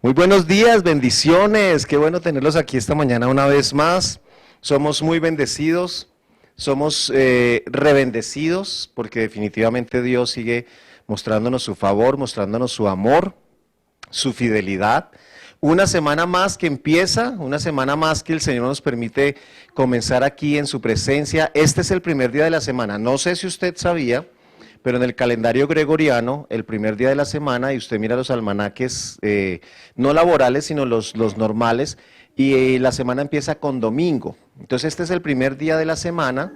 Muy buenos días, bendiciones. Qué bueno tenerlos aquí esta mañana una vez más. Somos muy bendecidos, somos rebendecidos porque definitivamente Dios sigue mostrándonos su favor, mostrándonos su amor, su fidelidad. Una semana más que empieza, una semana más que el Señor nos permite comenzar aquí en su presencia. Este es el primer día de la semana. No sé si usted sabía, pero en el calendario gregoriano, el primer día de la semana, y usted mira los almanaques no laborales, sino los normales, y la semana empieza con domingo. Entonces este es el primer día de la semana,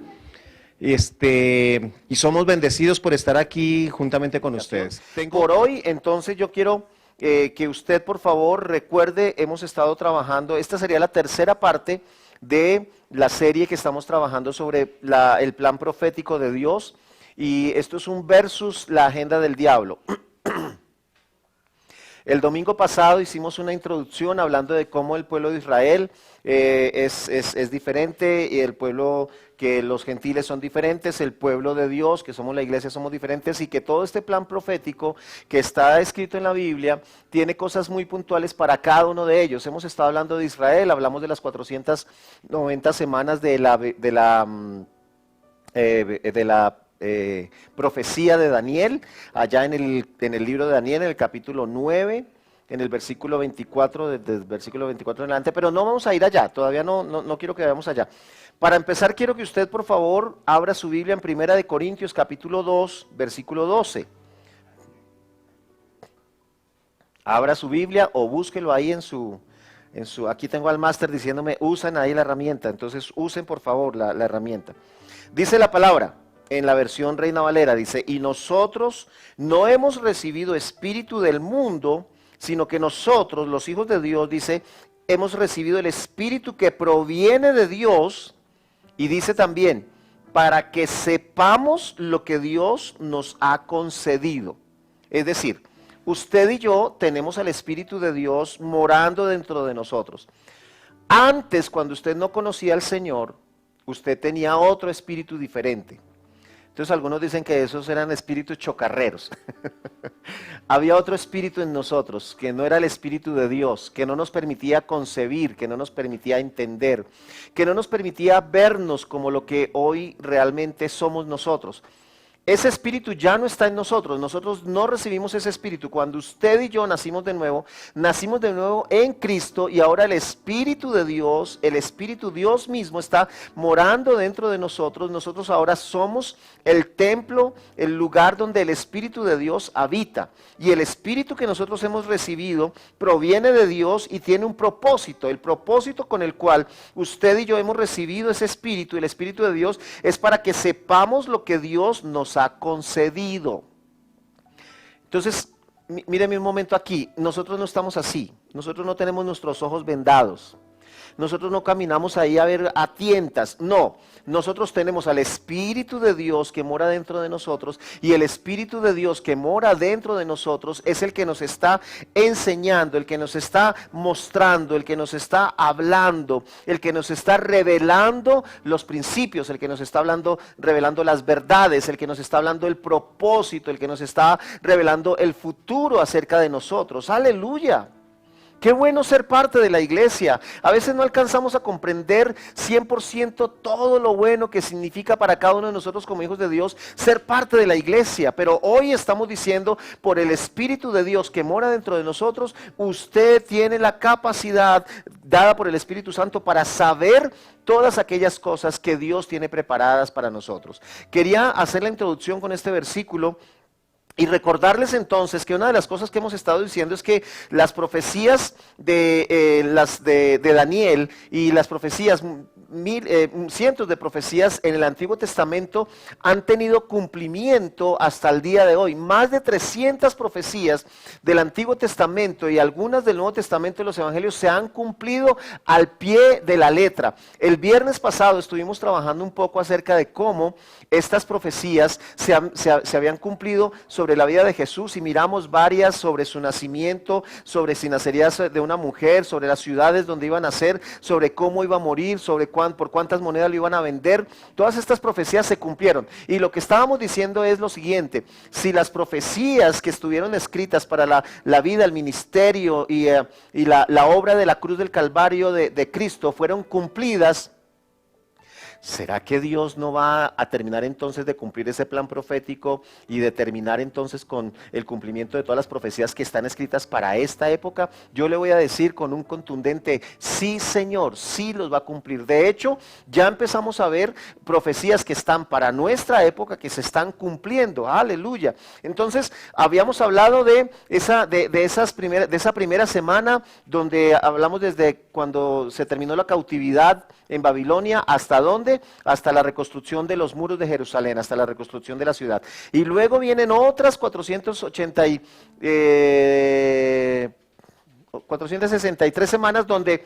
y somos bendecidos por estar aquí juntamente con ustedes. Por hoy, entonces yo quiero que usted por favor recuerde, hemos estado trabajando, esta sería la tercera parte de la serie que estamos trabajando sobre el plan profético de Dios. Y esto es un versus la agenda del diablo. El domingo pasado hicimos una introducción hablando de cómo el pueblo de Israel es diferente, y el pueblo que los gentiles son diferentes, el pueblo de Dios, que somos la iglesia, somos diferentes, y que todo este plan profético que está escrito en la Biblia tiene cosas muy puntuales para cada uno de ellos. Hemos estado hablando de Israel, hablamos de las 490 semanas de la profecía de Daniel, allá en el libro de Daniel, en el capítulo 9, en el versículo 24, desde el versículo 24 en adelante, pero no vamos a ir allá, todavía no quiero que vayamos allá. Para empezar, quiero que usted, por favor, abra su Biblia en Primera de Corintios, capítulo 2, versículo 12. Abra su Biblia o búsquelo ahí aquí tengo al máster diciéndome, usen ahí la herramienta, entonces usen por favor la herramienta. Dice la palabra, en la versión Reina Valera, dice, y nosotros no hemos recibido espíritu del mundo, sino que nosotros, los hijos de Dios, dice, hemos recibido el espíritu que proviene de Dios, y dice también, para que sepamos lo que Dios nos ha concedido. Es decir, usted y yo tenemos al Espíritu de Dios morando dentro de nosotros. Antes, cuando usted no conocía al Señor, usted tenía otro espíritu diferente. Entonces algunos dicen que esos eran espíritus chocarreros. Había otro espíritu en nosotros, que no era el espíritu de Dios, que no nos permitía concebir, que no nos permitía entender, que no nos permitía vernos como lo que hoy realmente somos nosotros. Ese espíritu ya no está en nosotros no recibimos ese espíritu. Cuando usted y yo nacimos de nuevo en Cristo, y ahora el Espíritu de Dios, el Espíritu Dios mismo está morando dentro de nosotros. Nosotros ahora somos el templo, el lugar donde el Espíritu de Dios habita. Y el Espíritu que nosotros hemos recibido proviene de Dios y tiene un propósito. El propósito con el cual usted y yo hemos recibido ese Espíritu, el Espíritu de Dios, es para que sepamos lo que Dios nos ha concedido. Entonces, míreme un momento aquí, nosotros no estamos así, nosotros no tenemos nuestros ojos vendados, nosotros no caminamos ahí a ver a tientas, no, nosotros tenemos al Espíritu de Dios que mora dentro de nosotros, y el Espíritu de Dios que mora dentro de nosotros es el que nos está enseñando, el que nos está mostrando, el que nos está hablando, el que nos está revelando los principios, el que nos está revelando las verdades, el que nos está hablando el propósito, el que nos está revelando el futuro acerca de nosotros. ¡Aleluya! Qué bueno ser parte de la iglesia. A veces no alcanzamos a comprender 100% todo lo bueno que significa para cada uno de nosotros como hijos de Dios ser parte de la iglesia. Pero hoy estamos diciendo, por el Espíritu de Dios que mora dentro de nosotros, usted tiene la capacidad dada por el Espíritu Santo para saber todas aquellas cosas que Dios tiene preparadas para nosotros. Quería hacer la introducción con este versículo y recordarles entonces que una de las cosas que hemos estado diciendo es que las profecías de Daniel y las profecías, cientos de profecías en el Antiguo Testamento han tenido cumplimiento hasta el día de hoy. Más de 300 profecías del Antiguo Testamento y algunas del Nuevo Testamento de los Evangelios se han cumplido al pie de la letra. El viernes pasado estuvimos trabajando un poco acerca de cómo estas profecías se habían cumplido sobre la vida de Jesús, y miramos varias sobre su nacimiento, sobre si nacería de una mujer, sobre las ciudades donde iba a nacer, sobre cómo iba a morir, sobre por cuántas monedas lo iban a vender. Todas estas profecías se cumplieron. Y lo que estábamos diciendo es lo siguiente: si las profecías que estuvieron escritas para la vida, el ministerio y la obra de la cruz del Calvario de Cristo fueron cumplidas, ¿será que Dios no va a terminar entonces de cumplir ese plan profético y de terminar entonces con el cumplimiento de todas las profecías que están escritas para esta época? Yo le voy a decir con un contundente sí, Señor, sí los va a cumplir. De hecho, ya empezamos a ver profecías que están para nuestra época, que se están cumpliendo. Aleluya. Entonces, habíamos hablado de esa primera semana, donde hablamos desde cuando se terminó la cautividad en Babilonia, ¿hasta dónde? Hasta la reconstrucción de los muros de Jerusalén, hasta la reconstrucción de la ciudad. Y luego vienen otras 463 semanas donde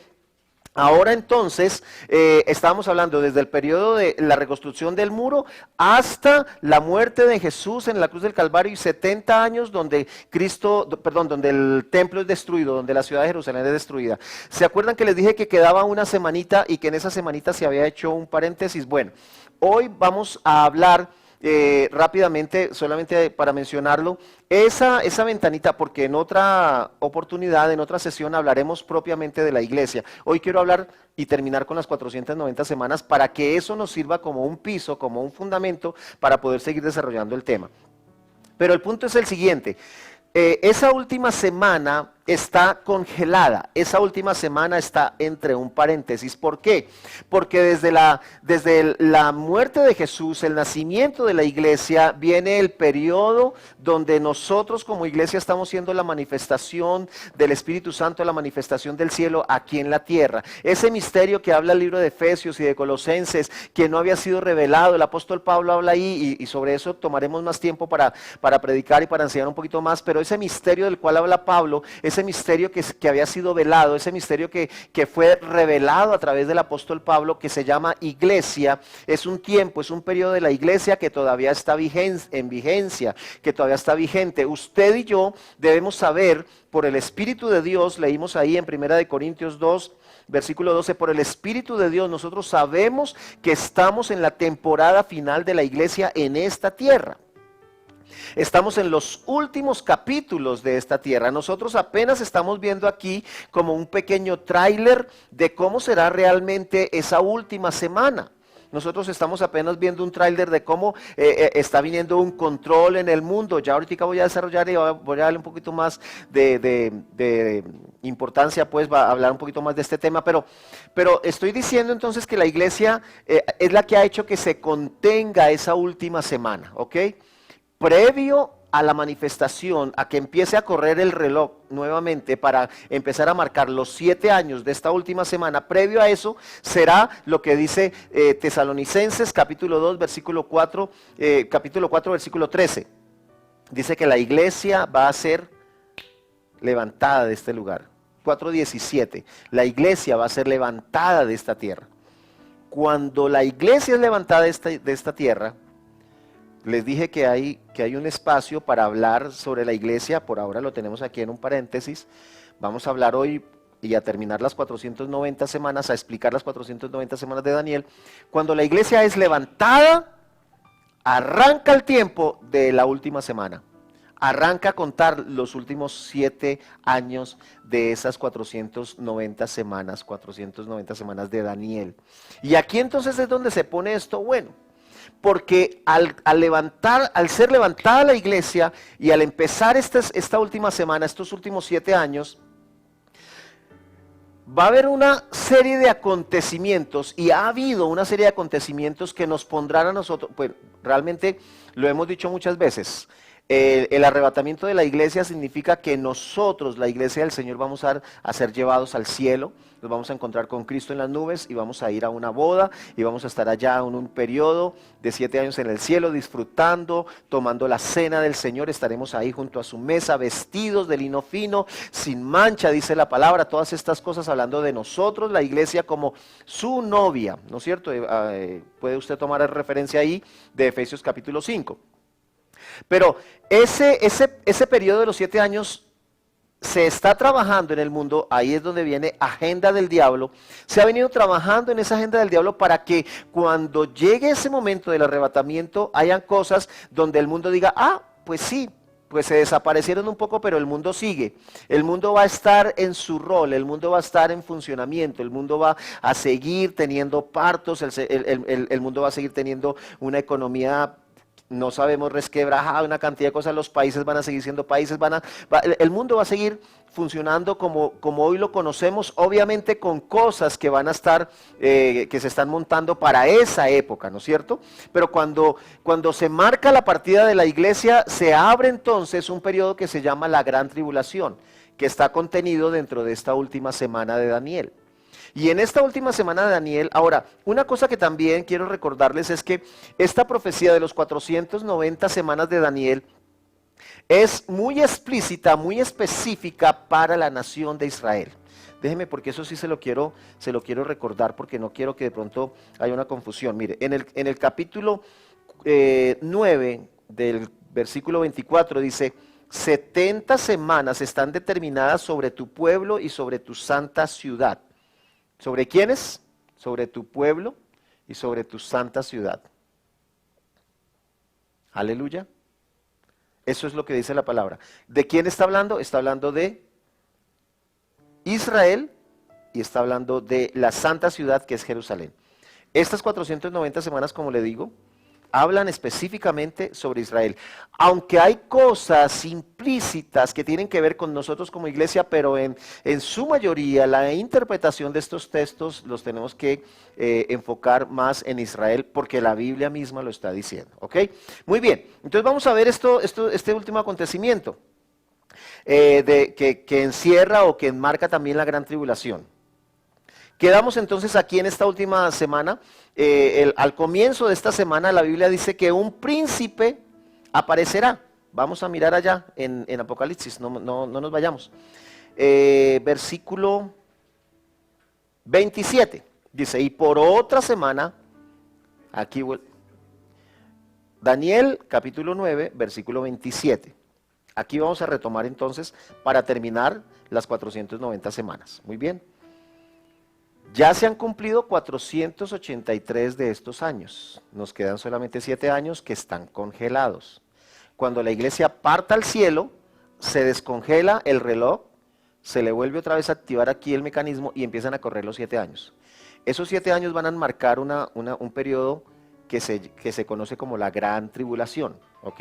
ahora entonces estamos hablando desde el periodo de la reconstrucción del muro hasta la muerte de Jesús en la cruz del Calvario, y 70 años donde donde el templo es destruido, donde la ciudad de Jerusalén es destruida. ¿Se acuerdan que les dije que quedaba una semanita y que en esa semanita se había hecho un paréntesis? Bueno, hoy vamos a hablar rápidamente, solamente para mencionarlo, esa ventanita, porque en otra oportunidad, en otra sesión hablaremos propiamente de la iglesia. Hoy quiero hablar y terminar con las 490 semanas para que eso nos sirva como un piso, como un fundamento para poder seguir desarrollando el tema. Pero el punto es el siguiente: esa última semana está congelada, esa última semana está entre un paréntesis. ¿Por qué? Porque desde la muerte de Jesús, el nacimiento de la iglesia, viene el periodo donde nosotros como iglesia estamos siendo la manifestación del Espíritu Santo, la manifestación del cielo aquí en la tierra. Ese misterio que habla el libro de Efesios y de Colosenses, que no había sido revelado, el apóstol Pablo habla ahí, y sobre eso tomaremos más tiempo para predicar y para enseñar un poquito más, pero ese misterio del cual habla Pablo, ese misterio que había sido velado, ese misterio que fue revelado a través del apóstol Pablo, que se llama iglesia, es un tiempo, es un periodo de la iglesia que todavía está en vigencia, que todavía está vigente. Usted y yo debemos saber, por el Espíritu de Dios, leímos ahí en 1 Corintios 2, versículo 12, por el Espíritu de Dios nosotros sabemos que estamos en la temporada final de la iglesia en esta tierra. Estamos en los últimos capítulos de esta tierra. Nosotros apenas estamos viendo aquí como un pequeño tráiler de cómo será realmente esa última semana. Nosotros estamos apenas viendo un tráiler de cómo está viniendo un control en el mundo. Ya ahorita voy a desarrollar y voy a darle un poquito más de importancia, pues va a hablar un poquito más de este tema, pero estoy diciendo entonces que la iglesia es la que ha hecho que se contenga esa última semana, ¿ok? Previo a la manifestación, a que empiece a correr el reloj nuevamente para empezar a marcar los 7 años de esta última semana, previo a eso será lo que dice Tesalonicenses capítulo 2, versículo 4, capítulo 4, versículo 13. Dice que la iglesia va a ser levantada de este lugar. 4:17, la iglesia va a ser levantada de esta tierra. Cuando la iglesia es levantada de esta tierra, les dije que hay un espacio para hablar sobre la iglesia. Por ahora lo tenemos aquí en un paréntesis. Vamos a hablar hoy y a terminar las 490 semanas, a explicar las 490 semanas de Daniel. Cuando la iglesia es levantada, arranca el tiempo de la última semana. Arranca a contar los últimos 7 años de esas 490 semanas de Daniel. Y aquí entonces es donde se pone esto bueno. Porque al ser levantada la iglesia y al empezar esta última semana, estos últimos 7 años, va a haber una serie de acontecimientos, y ha habido una serie de acontecimientos que nos pondrán a nosotros, pues realmente lo hemos dicho muchas veces. El arrebatamiento de la iglesia significa que nosotros, la iglesia del Señor, vamos a ser llevados al cielo, nos vamos a encontrar con Cristo en las nubes y vamos a ir a una boda y vamos a estar allá en un periodo de 7 años en el cielo, disfrutando, tomando la cena del Señor. Estaremos ahí junto a su mesa, vestidos de lino fino, sin mancha, dice la palabra. Todas estas cosas hablando de nosotros, la iglesia, como su novia, ¿no es cierto? Puede usted tomar referencia ahí de Efesios capítulo 5. Pero ese periodo de los 7 años se está trabajando en el mundo, ahí es donde viene agenda del diablo, se ha venido trabajando en esa agenda del diablo para que cuando llegue ese momento del arrebatamiento hayan cosas donde el mundo diga, ah, pues sí, pues se desaparecieron un poco, pero el mundo sigue. El mundo va a estar en su rol, el mundo va a estar en funcionamiento, el mundo va a seguir teniendo partos, el mundo va a seguir teniendo una economía, no sabemos, resquebrajada, una cantidad de cosas, los países van a seguir siendo países, el mundo va a seguir funcionando como hoy lo conocemos, obviamente con cosas que van a estar, que se están montando para esa época, ¿no es cierto? Pero cuando se marca la partida de la iglesia, se abre entonces un periodo que se llama la Gran Tribulación, que está contenido dentro de esta última semana de Daniel. Y en esta última semana de Daniel, ahora, una cosa que también quiero recordarles es que esta profecía de los 490 semanas de Daniel es muy explícita, muy específica para la nación de Israel. Déjeme, porque eso sí se lo quiero recordar, porque no quiero que de pronto haya una confusión. Mire, en el capítulo 9 del versículo 24 dice, 70 semanas están determinadas sobre tu pueblo y sobre tu santa ciudad. ¿Sobre quiénes? Sobre tu pueblo y sobre tu santa ciudad. Aleluya. Eso es lo que dice la palabra. ¿De quién está hablando? Está hablando de Israel y está hablando de la santa ciudad que es Jerusalén. Estas 490 semanas, como le digo, hablan específicamente sobre Israel. Aunque hay cosas implícitas que tienen que ver con nosotros como iglesia, pero en su mayoría la interpretación de estos textos los tenemos que enfocar más en Israel, porque la Biblia misma lo está diciendo. ¿Ok? Muy bien, entonces vamos a ver este último acontecimiento que encierra o que enmarca también la gran tribulación. Quedamos entonces aquí en esta última semana. Al comienzo de esta semana la Biblia dice que un príncipe aparecerá. Vamos a mirar allá en Apocalipsis, no nos vayamos. Versículo 27 dice, y por otra semana, aquí Daniel capítulo 9, versículo 27. Aquí vamos a retomar entonces para terminar las 490 semanas. Muy bien. Ya se han cumplido 483 de estos años. Nos quedan solamente 7 años que están congelados. Cuando la iglesia parta al cielo, se descongela el reloj, se le vuelve otra vez a activar aquí el mecanismo y empiezan a correr los 7 años. Esos 7 años van a marcar un periodo que se conoce como la Gran Tribulación. ¿Ok?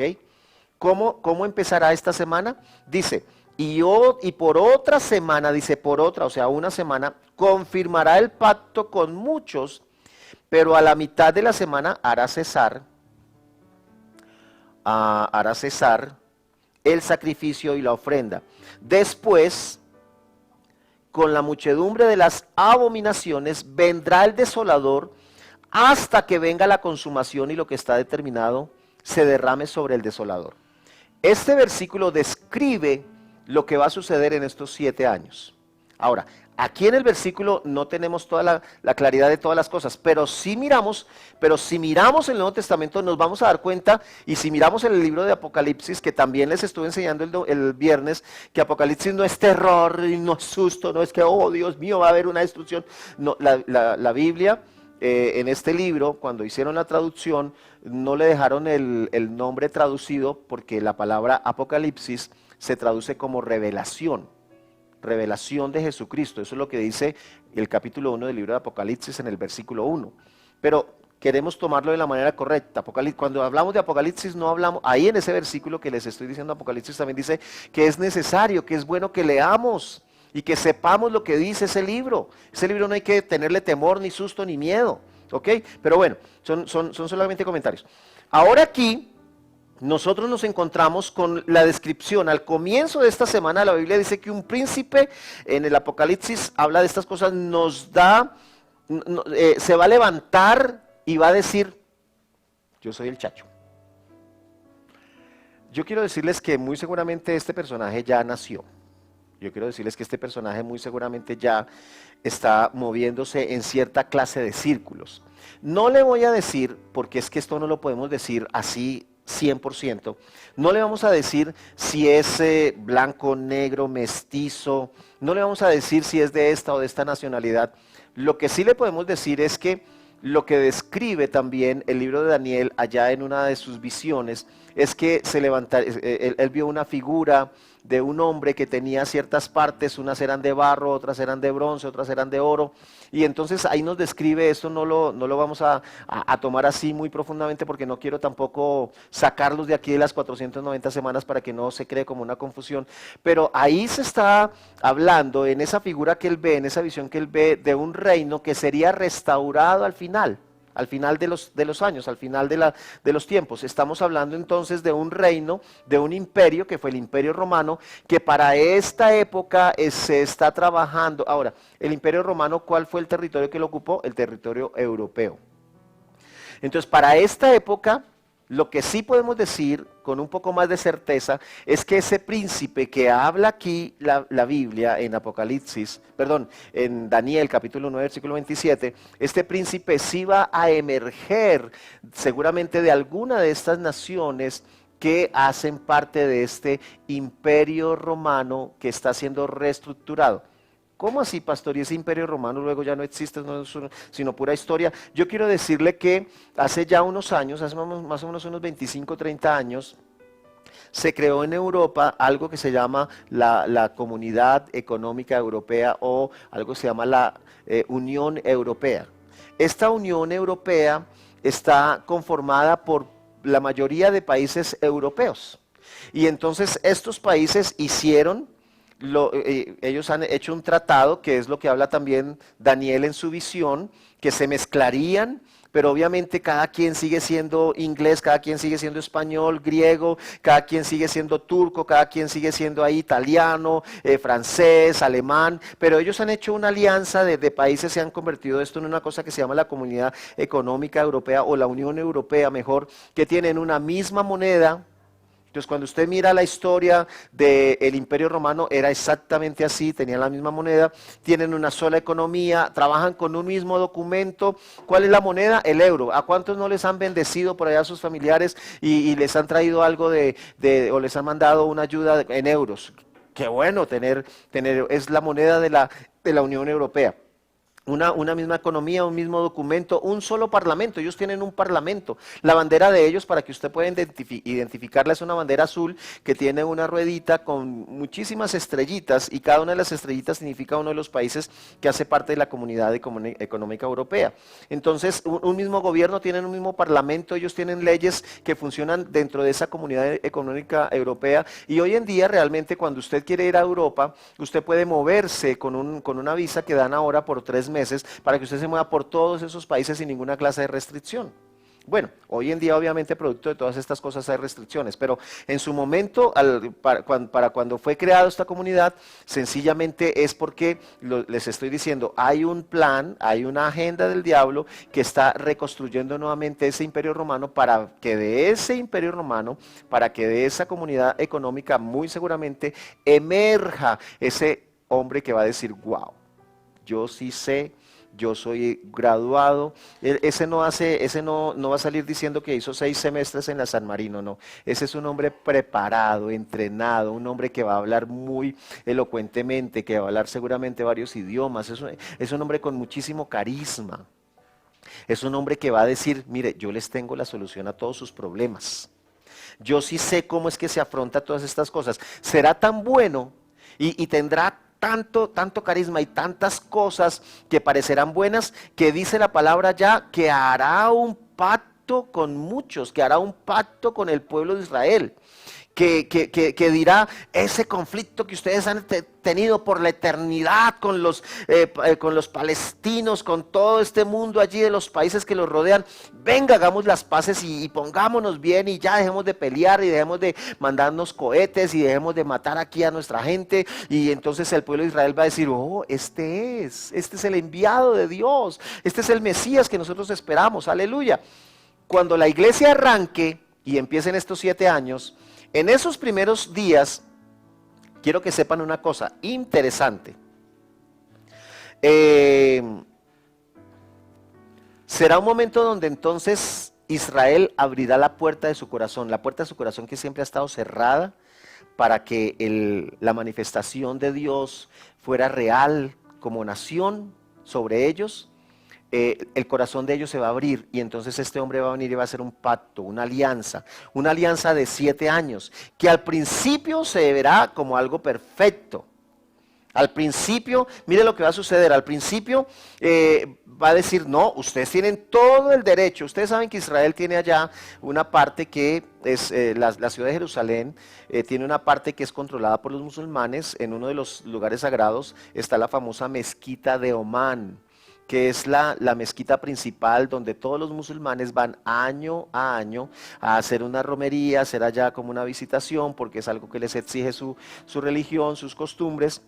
¿Cómo empezará esta semana? Dice, y por otra semana, dice por otra, o sea, una semana, confirmará el pacto con muchos, pero a la mitad de la semana hará cesar el sacrificio y la ofrenda. Después, con la muchedumbre de las abominaciones, vendrá el desolador hasta que venga la consumación y lo que está determinado se derrame sobre el desolador. Este versículo describe lo que va a suceder en estos 7 años. Ahora, aquí en el versículo no tenemos toda la claridad de todas las cosas, pero si miramos el Nuevo Testamento nos vamos a dar cuenta, y si miramos en el libro de Apocalipsis, que también les estuve enseñando el viernes, que Apocalipsis no es terror, y no es susto, no es que, oh Dios mío, va a haber una destrucción. No, la Biblia, en este libro, cuando hicieron la traducción, no le dejaron el nombre traducido, porque la palabra Apocalipsis se traduce como revelación de Jesucristo. Eso es lo que dice el capítulo 1 del libro de Apocalipsis en el versículo 1. Pero queremos tomarlo de la manera correcta. Cuando hablamos de Apocalipsis no hablamos, ahí en ese versículo que les estoy diciendo, Apocalipsis también dice que es necesario, que es bueno que leamos y que sepamos lo que dice ese libro. Ese libro no hay que tenerle temor, ni susto, ni miedo. ¿Ok? Pero bueno, son solamente comentarios. Ahora aquí nosotros nos encontramos con la descripción. Al comienzo de esta semana la Biblia dice que un príncipe, en el Apocalipsis habla de estas cosas, se va a levantar y va a decir, yo soy el chacho. Yo quiero decirles que muy seguramente este personaje ya nació. Yo quiero decirles que este personaje muy seguramente ya está moviéndose en cierta clase de círculos. No le voy a decir, porque es que esto no lo podemos decir así 100%. No le vamos a decir si es blanco, negro, mestizo, no le vamos a decir si es de esta o de esta nacionalidad. Lo que sí le podemos decir es que lo que describe también el libro de Daniel allá en una de sus visiones es que él vio una figura de un hombre que tenía ciertas partes, unas eran de barro, otras eran de bronce, otras eran de oro, y entonces ahí nos describe esto, no lo vamos a tomar así muy profundamente porque no quiero tampoco sacarlos de aquí de las 490 semanas para que no se cree como una confusión, pero ahí se está hablando en esa figura que él ve, en esa visión que él ve de un reino que sería restaurado al final de los años, al final de los tiempos. Estamos hablando entonces de un reino, de un imperio, que fue el Imperio Romano, que para esta época se está trabajando. Ahora, el Imperio Romano, ¿cuál fue el territorio que lo ocupó? El territorio europeo. Entonces, para esta época, lo que sí podemos decir con un poco más de certeza es que ese príncipe que habla aquí la Biblia en Apocalipsis, perdón, en Daniel capítulo 9, versículo 27, este príncipe sí va a emerger seguramente de alguna de estas naciones que hacen parte de este imperio romano que está siendo reestructurado. ¿Cómo así, pastor? Y ese imperio romano luego ya no existe, no es sino pura historia. Yo quiero decirle que hace ya unos años, hace más o menos unos 25, 30 años, se creó en Europa algo que se llama la Comunidad Económica Europea o algo que se llama la Unión Europea. Esta Unión Europea está conformada por la mayoría de países europeos. Y entonces estos países ellos han hecho un tratado, que es lo que habla también Daniel en su visión, que se mezclarían, pero obviamente cada quien sigue siendo inglés, cada quien sigue siendo español, griego, cada quien sigue siendo turco, cada quien sigue siendo ahí italiano, francés, alemán, pero ellos han hecho una alianza de países, se han convertido esto en una cosa que se llama la Comunidad Económica Europea o la Unión Europea mejor, que tienen una misma moneda. Entonces, cuando usted mira la historia del Imperio Romano, era exactamente así, tenían la misma moneda, tienen una sola economía, trabajan con un mismo documento. ¿Cuál es la moneda? El euro. ¿A cuántos no les han bendecido por allá sus familiares y les han traído algo o les han mandado una ayuda en euros? Qué bueno es la moneda de la Unión Europea. Una misma economía, un mismo documento, un solo parlamento. Ellos tienen un parlamento. La bandera de ellos, para que usted pueda identificarla, es una bandera azul que tiene una ruedita con muchísimas estrellitas y cada una de las estrellitas significa uno de los países que hace parte de la Comunidad Económica Europea. Entonces, un mismo gobierno, tienen un mismo parlamento, ellos tienen leyes que funcionan dentro de esa Comunidad Económica Europea y hoy en día realmente cuando usted quiere ir a Europa, usted puede moverse con una visa que dan ahora por 3 meses para que usted se mueva por todos esos países sin ninguna clase de restricción. Bueno, hoy en día obviamente producto de todas estas cosas hay restricciones, pero en su momento, para cuando fue creada esta comunidad, sencillamente es porque, les estoy diciendo, hay un plan, hay una agenda del diablo que está reconstruyendo nuevamente ese imperio romano para que de ese imperio romano, para que de esa comunidad económica muy seguramente emerja ese hombre que va a decir, wow. Yo sí sé, yo soy graduado. Ese no va a salir diciendo que hizo 6 semestres en la San Marino, no. Ese es un hombre preparado, entrenado, un hombre que va a hablar muy elocuentemente, que va a hablar seguramente varios idiomas. Es un hombre con muchísimo carisma. Es un hombre que va a decir, mire, yo les tengo la solución a todos sus problemas. Yo sí sé cómo es que se afronta todas estas cosas. Será tan bueno y tendrá tanto carisma y tantas cosas que parecerán buenas, que dice la palabra ya que hará un pacto con muchos, que hará un pacto con el pueblo de Israel. Que dirá ese conflicto que ustedes han tenido por la eternidad con los palestinos, con todo este mundo allí de los países que los rodean, venga, hagamos las paces y pongámonos bien y ya dejemos de pelear y dejemos de mandarnos cohetes y dejemos de matar aquí a nuestra gente. Y entonces el pueblo de Israel va a decir, oh, este es el enviado de Dios, este es el Mesías que nosotros esperamos, aleluya. Cuando la iglesia arranque y empiecen estos 7 años, en esos primeros días, quiero que sepan una cosa interesante. Será un momento donde entonces Israel abrirá la puerta de su corazón, la puerta de su corazón que siempre ha estado cerrada para que la manifestación de Dios fuera real como nación sobre ellos. El corazón de ellos se va a abrir y entonces este hombre va a venir y va a hacer un pacto, una alianza de 7 años, que al principio se verá como algo perfecto. Al principio, mire lo que va a suceder, al principio va a decir, no, ustedes tienen todo el derecho. Ustedes saben que Israel tiene allá una parte que es, la ciudad de Jerusalén, tiene una parte que es controlada por los musulmanes. En uno de los lugares sagrados está la famosa mezquita de Omán, que es la mezquita principal donde todos los musulmanes van año a año a hacer una romería, a hacer allá como una visitación, porque es algo que les exige su religión, sus costumbres.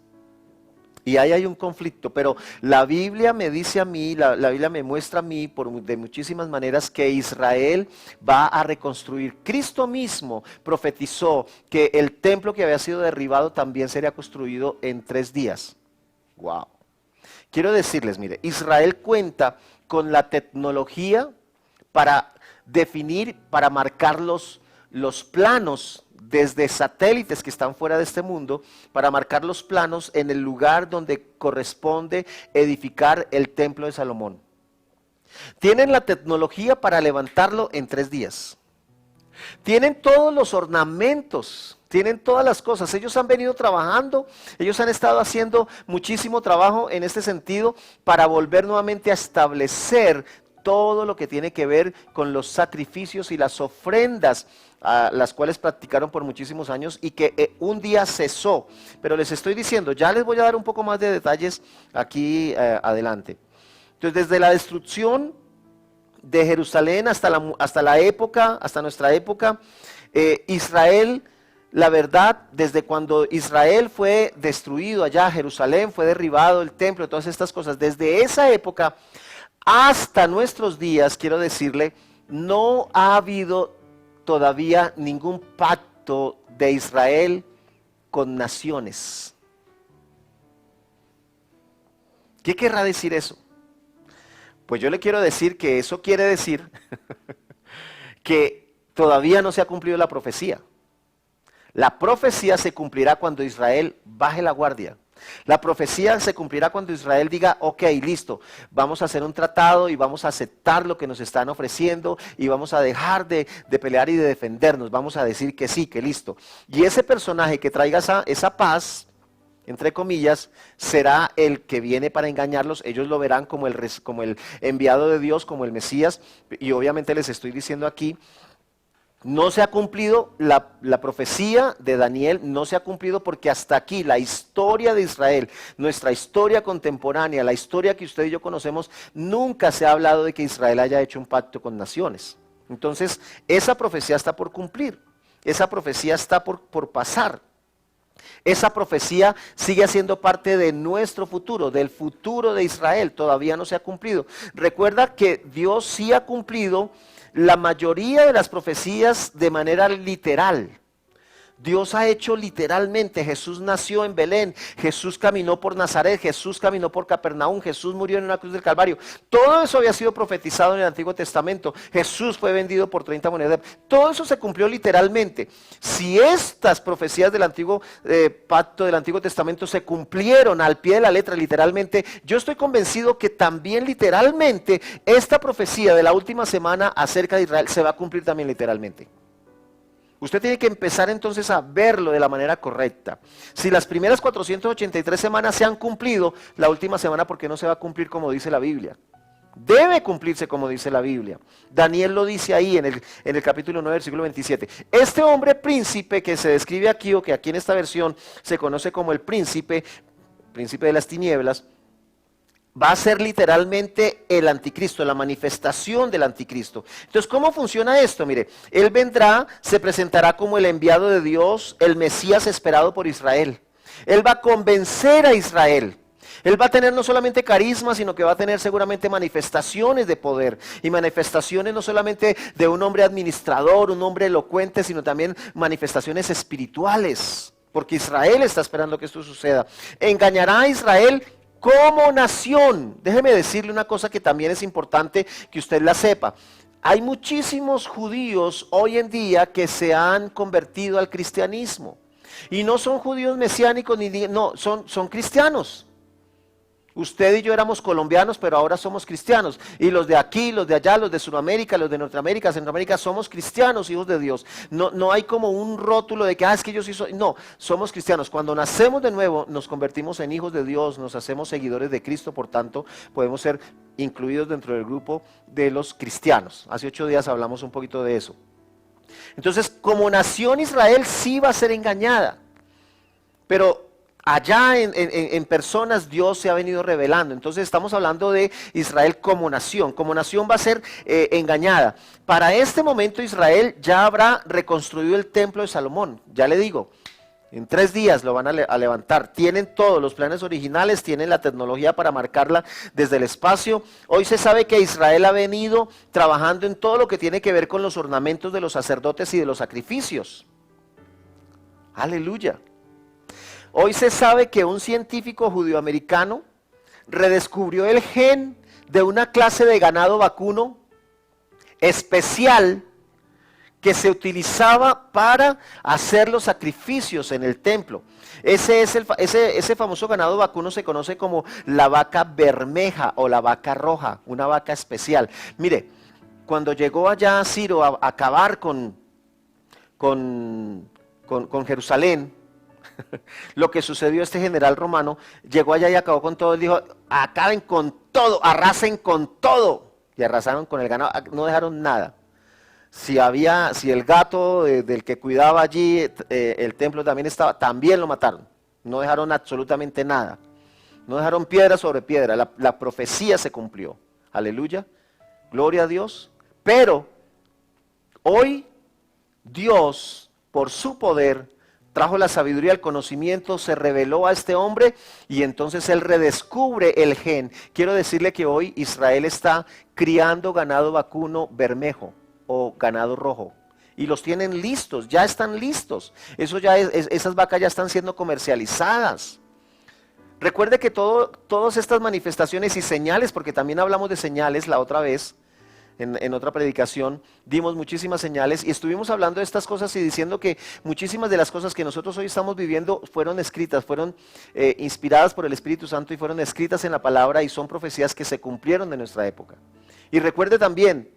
Y ahí hay un conflicto, pero la Biblia me dice a mí, la Biblia me muestra a mí de muchísimas maneras que Israel va a reconstruir. Cristo mismo profetizó que el templo que había sido derribado también sería construido en 3 días. Wow. Quiero decirles, mire, Israel cuenta con la tecnología para definir, para marcar los planos desde satélites que están fuera de este mundo, para marcar los planos en el lugar donde corresponde edificar el templo de Salomón. Tienen la tecnología para levantarlo en 3 días. Tienen todos los ornamentos, tienen todas las cosas. Ellos han venido trabajando, ellos han estado haciendo muchísimo trabajo en este sentido para volver nuevamente a establecer todo lo que tiene que ver con los sacrificios y las ofrendas, las cuales practicaron por muchísimos años y que un día cesó. Pero les estoy diciendo, ya les voy a dar un poco más de detalles aquí adelante. Entonces, desde la destrucción de Jerusalén hasta nuestra época, Israel, la verdad, desde cuando Israel fue destruido allá, Jerusalén fue derribado, el templo, todas estas cosas, desde esa época hasta nuestros días, quiero decirle, no ha habido todavía ningún pacto de Israel con naciones. ¿Qué querrá decir eso? Pues yo le quiero decir que eso quiere decir que todavía no se ha cumplido la profecía. La profecía se cumplirá cuando Israel baje la guardia. La profecía se cumplirá cuando Israel diga, ok, listo, vamos a hacer un tratado y vamos a aceptar lo que nos están ofreciendo y vamos a dejar de pelear y de defendernos, vamos a decir que sí, que listo. Y ese personaje que traiga esa paz, entre comillas, será el que viene para engañarlos. Ellos lo verán como el enviado de Dios, como el Mesías, y obviamente les estoy diciendo aquí, no se ha cumplido la profecía de Daniel, no se ha cumplido porque hasta aquí la historia de Israel, nuestra historia contemporánea, la historia que usted y yo conocemos, nunca se ha hablado de que Israel haya hecho un pacto con naciones. Entonces, esa profecía está por cumplir, esa profecía está por pasar. Esa profecía sigue siendo parte de nuestro futuro, del futuro de Israel, todavía no se ha cumplido. Recuerda que Dios sí ha cumplido la mayoría de las profecías de manera literal. Dios ha hecho literalmente, Jesús nació en Belén, Jesús caminó por Nazaret, Jesús caminó por Capernaum, Jesús murió en una cruz del Calvario. Todo eso había sido profetizado en el Antiguo Testamento. Jesús fue vendido por 30 monedas. Todo eso se cumplió literalmente. Si estas profecías del Antiguo Pacto, del Antiguo Testamento se cumplieron al pie de la letra literalmente, yo estoy convencido que también literalmente esta profecía de la última semana acerca de Israel se va a cumplir también literalmente. Usted tiene que empezar entonces a verlo de la manera correcta. Si las primeras 483 semanas se han cumplido, la última semana, ¿por qué no se va a cumplir como dice la Biblia? Debe cumplirse como dice la Biblia. Daniel lo dice ahí en el capítulo 9, versículo 27. Este hombre príncipe que se describe aquí, o que aquí en esta versión se conoce como el príncipe de las tinieblas, va a ser literalmente el anticristo, la manifestación del anticristo. Entonces, ¿cómo funciona esto? Mire, él vendrá, se presentará como el enviado de Dios, el Mesías esperado por Israel. Él va a convencer a Israel. Él va a tener no solamente carisma, sino que va a tener seguramente manifestaciones de poder. Y manifestaciones no solamente de un hombre administrador, un hombre elocuente, sino también manifestaciones espirituales. Porque Israel está esperando que esto suceda. Engañará a Israel como nación. Déjeme decirle una cosa que también es importante que usted la sepa. hay muchísimos judíos hoy en día que se han convertido al cristianismo. Y no son judíos mesiánicos, no, son cristianos. Usted y yo éramos colombianos, pero ahora somos cristianos. Y los de aquí, los de allá, los de Sudamérica, los de Norteamérica, Centroamérica, somos cristianos, hijos de Dios. No hay como un rótulo de que, es que yo sí soy. No, somos cristianos. Cuando nacemos de nuevo, nos convertimos en hijos de Dios, nos hacemos seguidores de Cristo, por tanto, podemos ser incluidos dentro del grupo de los cristianos. Hace 8 días hablamos un poquito de eso. Entonces, como nación Israel sí va a ser engañada, pero allá en personas Dios se ha venido revelando. Entonces estamos hablando de Israel como nación va a ser engañada. Para este momento Israel ya habrá reconstruido el templo de Salomón, ya le digo. En 3 días lo van a levantar. Tienen todos los planes originales, tienen la tecnología para marcarla desde el espacio. Hoy se sabe que Israel ha venido trabajando en todo lo que tiene que ver con los ornamentos de los sacerdotes y de los sacrificios. Aleluya. Hoy se sabe que un científico judioamericano redescubrió el gen de una clase de ganado vacuno especial que se utilizaba para hacer los sacrificios en el templo. Ese famoso ganado vacuno se conoce como la vaca bermeja o la vaca roja, una vaca especial. Mire, cuando llegó allá Ciro a acabar con Jerusalén, lo que sucedió, este general romano llegó allá y acabó con todo. Él dijo: acaben con todo, arrasen con todo. Y arrasaron con el ganado, no dejaron nada. Si el gato del que cuidaba allí el templo también estaba, también lo mataron. No dejaron absolutamente nada. No dejaron piedra sobre piedra. La profecía se cumplió. Aleluya. Gloria a Dios. Pero hoy Dios, por su poder, trajo la sabiduría, el conocimiento, se reveló a este hombre y entonces él redescubre el gen. Quiero decirle que hoy Israel está criando ganado vacuno bermejo o ganado rojo. Y los tienen listos, ya están listos. Esas vacas ya están siendo comercializadas. Recuerde que todas estas manifestaciones y señales, porque también hablamos de señales la otra vez, en otra predicación, dimos muchísimas señales y estuvimos hablando de estas cosas y diciendo que muchísimas de las cosas que nosotros hoy estamos viviendo fueron escritas, fueron inspiradas por el Espíritu Santo y fueron escritas en la palabra y son profecías que se cumplieron de nuestra época. Y recuerde también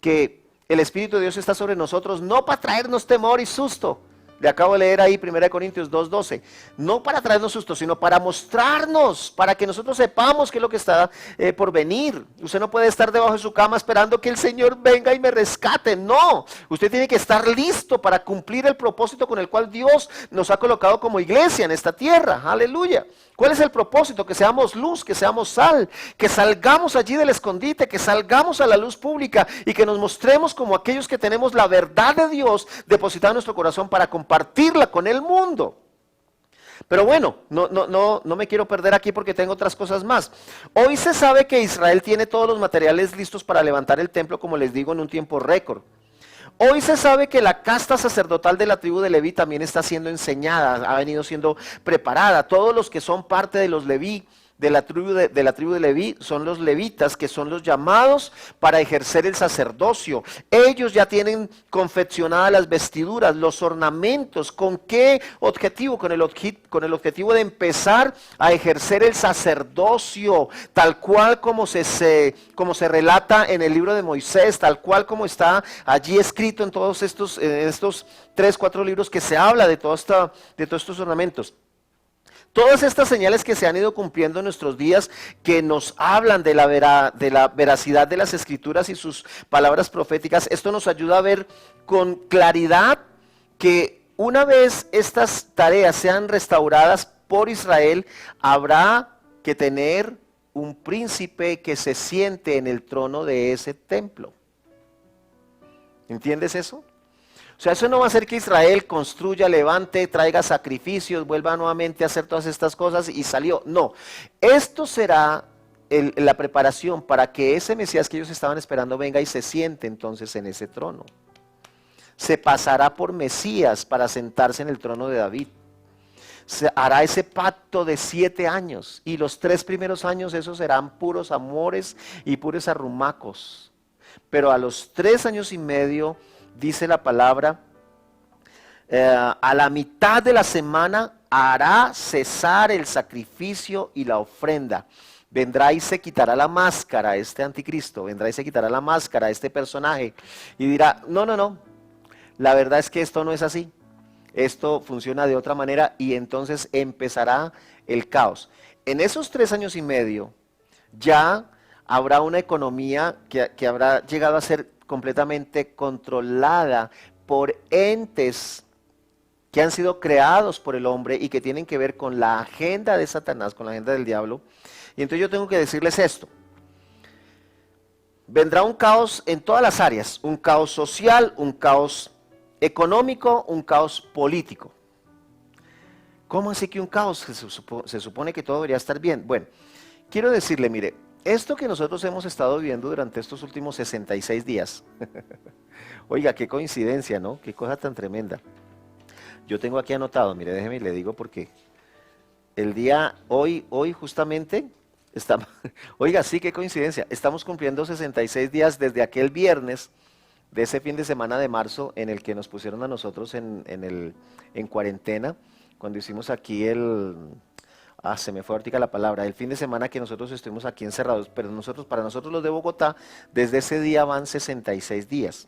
que el Espíritu de Dios está sobre nosotros no para traernos temor y susto. Le acabo de leer ahí 1 Corintios 2:12. No para traernos susto, sino para mostrarnos, para que nosotros sepamos qué es lo que está por venir. Usted no puede estar debajo de su cama esperando que el Señor venga y me rescate. No, usted tiene que estar listo para cumplir el propósito con el cual Dios nos ha colocado como iglesia en esta tierra. Aleluya. ¿Cuál es el propósito? Que seamos luz, que seamos sal, que salgamos allí del escondite, que salgamos a la luz pública y que nos mostremos como aquellos que tenemos la verdad de Dios depositada en nuestro corazón para compartirla con el mundo. Pero bueno, no me quiero perder aquí porque tengo otras cosas más. Hoy se sabe que Israel tiene todos los materiales listos para levantar el templo, como les digo, en un tiempo récord. Hoy se sabe que la casta sacerdotal de la tribu de Leví también está siendo enseñada, ha venido siendo preparada. Todos los que son parte de los Leví, de la tribu de Leví, son los levitas, que son los llamados para ejercer el sacerdocio. Ellos ya tienen confeccionadas las vestiduras, los ornamentos. ¿Con qué objetivo? Con el objetivo de empezar a ejercer el sacerdocio, tal cual como se relata en el libro de Moisés, tal cual como está allí escrito en todos estos 3, 4 libros que se habla de todos estos ornamentos. Todas estas señales que se han ido cumpliendo en nuestros días, que nos hablan de la veracidad de las Escrituras y sus palabras proféticas, esto nos ayuda a ver con claridad que una vez estas tareas sean restauradas por Israel, habrá que tener un príncipe que se siente en el trono de ese templo. ¿Entiendes eso? O sea, eso no va a hacer que Israel construya, levante, traiga sacrificios, vuelva nuevamente a hacer todas estas cosas y salió. No, esto será la preparación para que ese Mesías que ellos estaban esperando venga y se siente entonces en ese trono. Se pasará por Mesías para sentarse en el trono de David. Se hará ese pacto de 7 años y los 3 primeros años esos serán puros amores y puros arrumacos. pero a los 3 años y medio, dice la palabra, a la mitad de la semana hará cesar el sacrificio y la ofrenda. Vendrá y se quitará la máscara, este anticristo, vendrá y se quitará la máscara, este personaje, y dirá, no, no, no, la verdad es que esto no es así, esto funciona de otra manera, y entonces empezará el caos. En esos 3 años y medio ya habrá una economía que habrá llegado a ser completamente controlada por entes que han sido creados por el hombre y que tienen que ver con la agenda de Satanás, con la agenda del diablo. Y entonces yo tengo que decirles esto. Vendrá un caos en todas las áreas, un caos social, un caos económico, un caos político. ¿Cómo así que un caos? Se supone que todo debería estar bien. Bueno, quiero decirle, mire, esto que nosotros hemos estado viviendo durante estos últimos 66 días, oiga, qué coincidencia, ¿no? Qué cosa tan tremenda. Yo tengo aquí anotado, mire, déjeme y le digo porque el día, hoy justamente, estamos, oiga, sí, qué coincidencia, estamos cumpliendo 66 días desde aquel viernes de ese fin de semana de marzo en el que nos pusieron a nosotros en cuarentena, cuando hicimos aquí se me fue ahorita la palabra, el fin de semana que nosotros estuvimos aquí encerrados, pero para nosotros los de Bogotá, desde ese día van 66 días.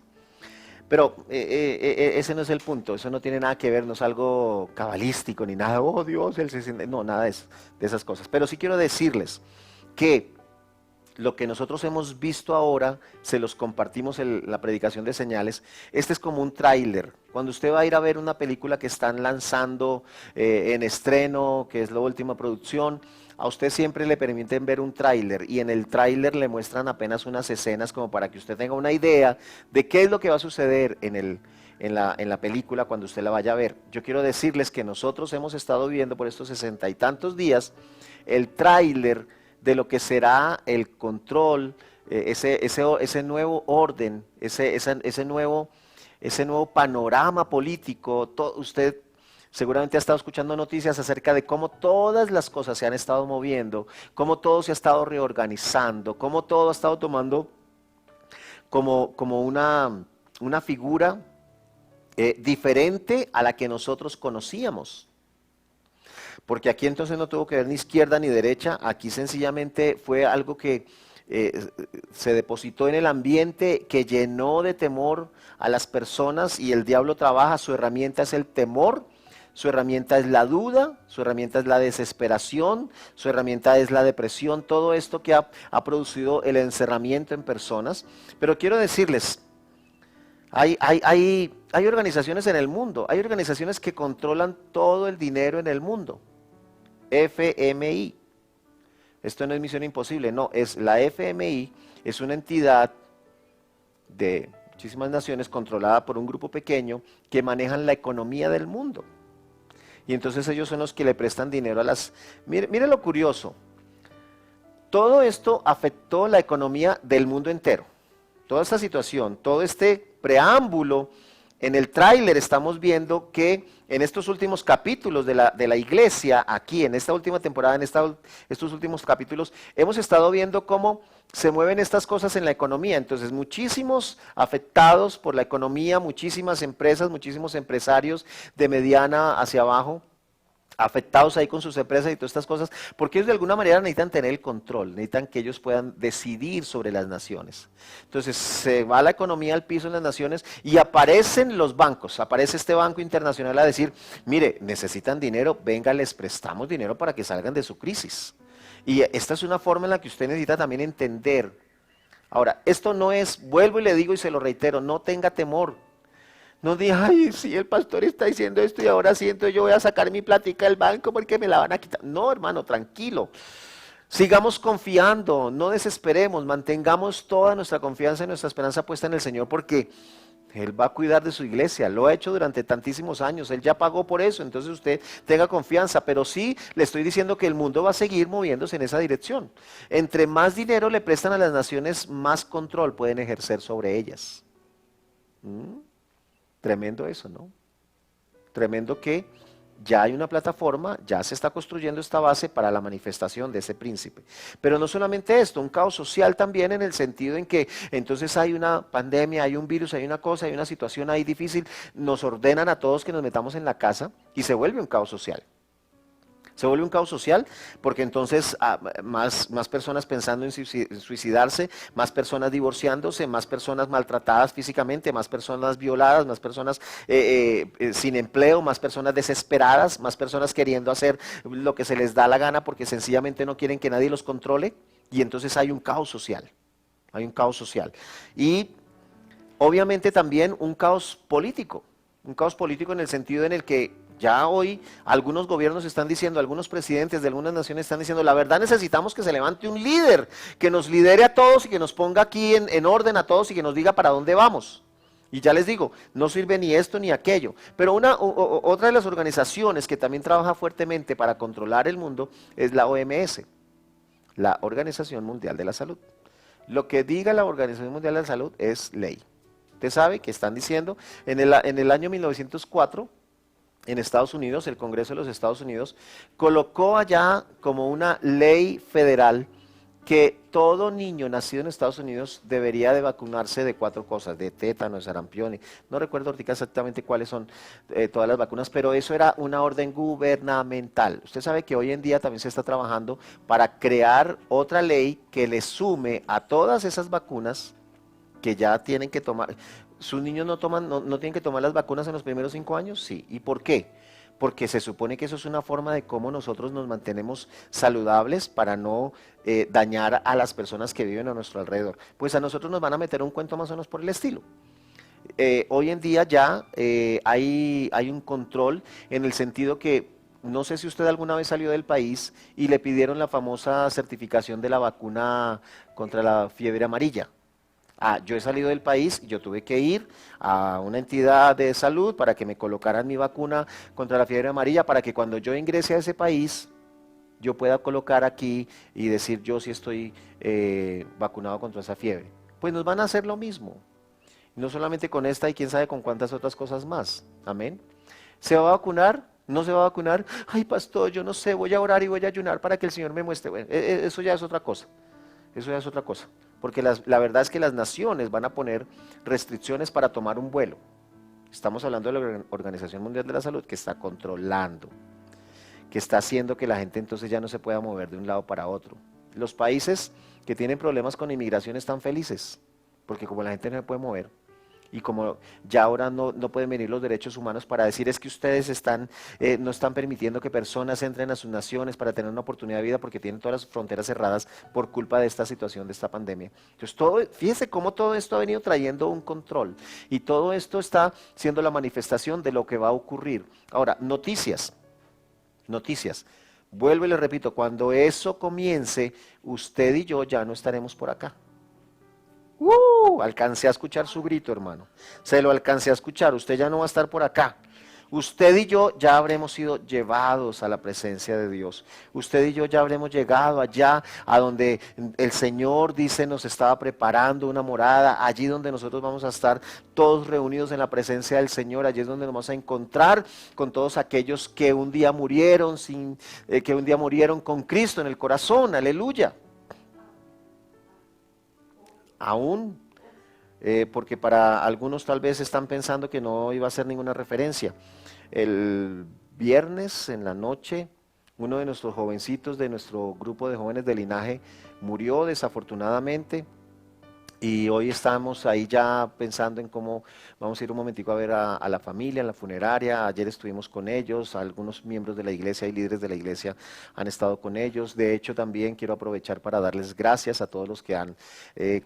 Pero ese no es el punto, eso no tiene nada que ver, no es algo cabalístico ni nada, oh Dios, no, nada de esas cosas. Pero sí quiero decirles que lo que nosotros hemos visto ahora, se los compartimos en la predicación de señales, este es como un tráiler. Cuando usted va a ir a ver una película que están lanzando en estreno, que es la última producción, a usted siempre le permiten ver un tráiler y en el tráiler le muestran apenas unas escenas como para que usted tenga una idea de qué es lo que va a suceder en la película cuando usted la vaya a ver. Yo quiero decirles que nosotros hemos estado viendo por estos 60 y tantos días el tráiler de lo que será el control, ese nuevo orden, ese nuevo panorama político. Usted seguramente ha estado escuchando noticias acerca de cómo todas las cosas se han estado moviendo, cómo todo se ha estado reorganizando, cómo todo ha estado tomando como una figura diferente a la que nosotros conocíamos. Porque aquí entonces no tuvo que ver ni izquierda ni derecha, aquí sencillamente fue algo que se depositó en el ambiente, que llenó de temor a las personas, y el diablo trabaja, su herramienta es el temor, su herramienta es la duda, su herramienta es la desesperación, su herramienta es la depresión, todo esto que ha producido el encerramiento en personas. Pero quiero decirles, hay organizaciones en el mundo, hay organizaciones que controlan todo el dinero en el mundo. FMI. Esto no es Misión Imposible, no, es la FMI, es una entidad de muchísimas naciones controlada por un grupo pequeño que manejan la economía del mundo. Y entonces ellos son los que le prestan dinero a las... Mire lo curioso, todo esto afectó la economía del mundo entero. Toda esta situación, todo este preámbulo, en el tráiler estamos viendo que en estos últimos capítulos de la iglesia, aquí en esta última temporada, estos últimos capítulos, hemos estado viendo cómo se mueven estas cosas en la economía. Entonces, muchísimos afectados por la economía, muchísimas empresas, muchísimos empresarios de mediana hacia abajo, afectados ahí con sus empresas y todas estas cosas, porque ellos de alguna manera necesitan tener el control, necesitan que ellos puedan decidir sobre las naciones. Entonces se va la economía al piso en las naciones y aparecen los bancos, aparece este Banco Internacional a decir, mire, necesitan dinero, venga, les prestamos dinero para que salgan de su crisis. Y esta es una forma en la que usted necesita también entender. Ahora, esto no es, vuelvo y le digo y se lo reitero, no tenga temor. No diga, ay, sí, el pastor está diciendo esto y ahora siento yo voy a sacar mi platica del banco porque me la van a quitar. No, hermano, tranquilo. Sigamos confiando, no desesperemos, mantengamos toda nuestra confianza y nuestra esperanza puesta en el Señor porque Él va a cuidar de su iglesia, lo ha hecho durante tantísimos años, Él ya pagó por eso, entonces usted tenga confianza, pero sí le estoy diciendo que el mundo va a seguir moviéndose en esa dirección. Entre más dinero le prestan a las naciones, más control pueden ejercer sobre ellas. Tremendo eso, ¿no? Tremendo que ya hay una plataforma, ya se está construyendo esta base para la manifestación de ese príncipe. Pero no solamente esto, un caos social también en el sentido en que entonces hay una pandemia, hay un virus, hay una cosa, hay una situación ahí difícil, nos ordenan a todos que nos metamos en la casa y se vuelve un caos social. Se vuelve un caos social porque entonces más personas pensando en suicidarse, más personas divorciándose, más personas maltratadas físicamente, más personas violadas, más personas sin empleo, más personas desesperadas, más personas queriendo hacer lo que se les da la gana porque sencillamente no quieren que nadie los controle y entonces hay un caos social. Hay un caos social. Y obviamente también un caos político en el sentido en el que ya hoy algunos gobiernos están diciendo, algunos presidentes de algunas naciones están diciendo, la verdad necesitamos que se levante un líder, que nos lidere a todos y que nos ponga aquí en orden a todos y que nos diga para dónde vamos. Y ya les digo, no sirve ni esto ni aquello. Pero otra de las organizaciones que también trabaja fuertemente para controlar el mundo es la OMS, la Organización Mundial de la Salud. Lo que diga la Organización Mundial de la Salud es ley. Usted sabe que están diciendo, en el año 1904, en Estados Unidos, el Congreso de los Estados Unidos colocó allá como una ley federal que todo niño nacido en Estados Unidos debería de vacunarse de 4 cosas, de tétano, de sarampión, no recuerdo ahorita exactamente cuáles son todas las vacunas, pero eso era una orden gubernamental. Usted sabe que hoy en día también se está trabajando para crear otra ley que le sume a todas esas vacunas que ya tienen que tomar. ¿Sus niños no tienen que tomar las vacunas en los primeros 5 años? Sí. ¿Y por qué? Porque se supone que eso es una forma de cómo nosotros nos mantenemos saludables para no dañar a las personas que viven a nuestro alrededor. Pues a nosotros nos van a meter un cuento más o menos por el estilo. Hoy en día ya hay un control en el sentido que no sé si usted alguna vez salió del país y le pidieron la famosa certificación de la vacuna contra la fiebre amarilla. Yo he salido del país y yo tuve que ir a una entidad de salud para que me colocaran mi vacuna contra la fiebre amarilla, para que cuando yo ingrese a ese país, yo pueda colocar aquí y decir yo sí estoy vacunado contra esa fiebre. Pues nos van a hacer lo mismo. No solamente con esta y quién sabe con cuántas otras cosas más. Amén. ¿Se va a vacunar? ¿No se va a vacunar? Ay, pastor, yo no sé, voy a orar y voy a ayunar para que el Señor me muestre. Bueno, eso ya es otra cosa. Eso ya es otra cosa. Porque la verdad es que las naciones van a poner restricciones para tomar un vuelo. Estamos hablando de la Organización Mundial de la Salud que está controlando, que está haciendo que la gente entonces ya no se pueda mover de un lado para otro. Los países que tienen problemas con inmigración están felices, porque como la gente no se puede mover, y como ya ahora no pueden venir los derechos humanos para decir es que ustedes no están permitiendo que personas entren a sus naciones para tener una oportunidad de vida porque tienen todas las fronteras cerradas por culpa de esta situación, de esta pandemia. Entonces, fíjese cómo todo esto ha venido trayendo un control y todo esto está siendo la manifestación de lo que va a ocurrir. Ahora, noticias. Vuelvo y le repito, cuando eso comience, usted y yo ya no estaremos por acá. Alcancé a escuchar su grito, hermano. Se lo alcancé a escuchar. Usted ya no va a estar por acá. Usted y yo ya habremos sido llevados a la presencia de Dios. Usted y yo ya habremos llegado allá a donde el Señor dice nos estaba preparando una morada, allí donde nosotros vamos a estar todos reunidos en la presencia del Señor. Allí es donde nos vamos a encontrar con todos aquellos que un día murieron con Cristo en el corazón. Aleluya. Aún, porque para algunos tal vez están pensando que no iba a ser ninguna referencia. El viernes en la noche, uno de nuestros jovencitos de nuestro grupo de jóvenes de linaje murió desafortunadamente. Y hoy estamos ahí ya pensando en cómo vamos a ir un momentico a ver a la familia en la funeraria. Ayer estuvimos con ellos, algunos miembros de la iglesia y líderes de la iglesia han estado con ellos. De hecho, también quiero aprovechar para darles gracias a todos los que han